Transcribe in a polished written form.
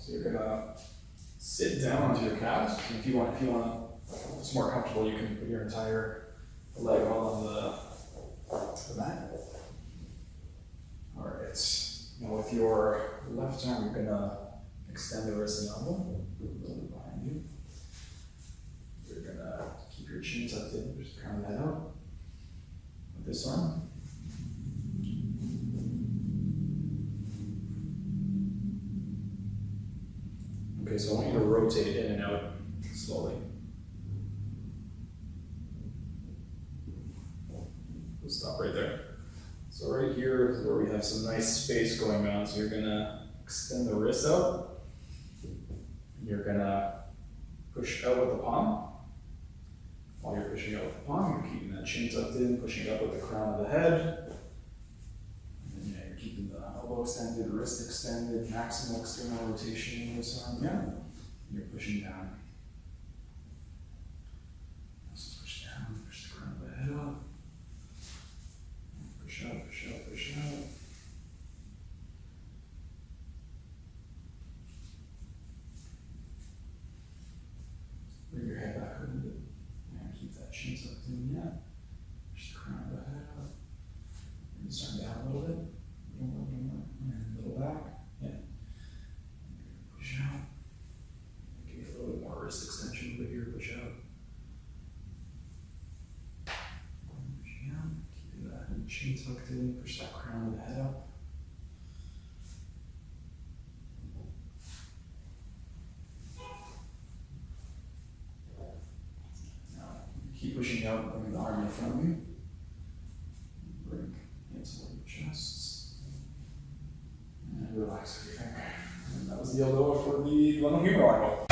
So you're gonna sit down onto your calves. If you want, if it's more comfortable, you can put your entire leg on the mat. All right. Now with your left arm, you're gonna extend the wrist and elbow a little bit behind you. You're gonna keep your chin tucked in, just crown the head out. With this arm. Okay, so I want you to rotate in and out slowly. We'll stop right there. So right here is where we have some nice space going on. So you're gonna extend the wrist out. You're gonna push out with the palm. While you're pushing out with the palm, you're keeping that chin tucked in, pushing up with the crown of the head. You're keeping the elbow extended, wrist extended, maximal external rotation in this arm. Yeah. And you're pushing down. So push down, push the crown of the head up. Push out, push out, push out. Bring your head back a little bit. And keep that chin tucked in. Yeah. Push the crown of the head up. Bring this arm down a little bit. And a little back. Yeah. Push out. Give you a little bit more wrist extension over here. Push out. Pushing out. Keeping that chin tucked in. Push that crown of the head up. Now, keep pushing out. Bring the arm in front of you. Bring hands over your chest. And relax everything. And that was the ELDOA for the Glenohumeral Angle.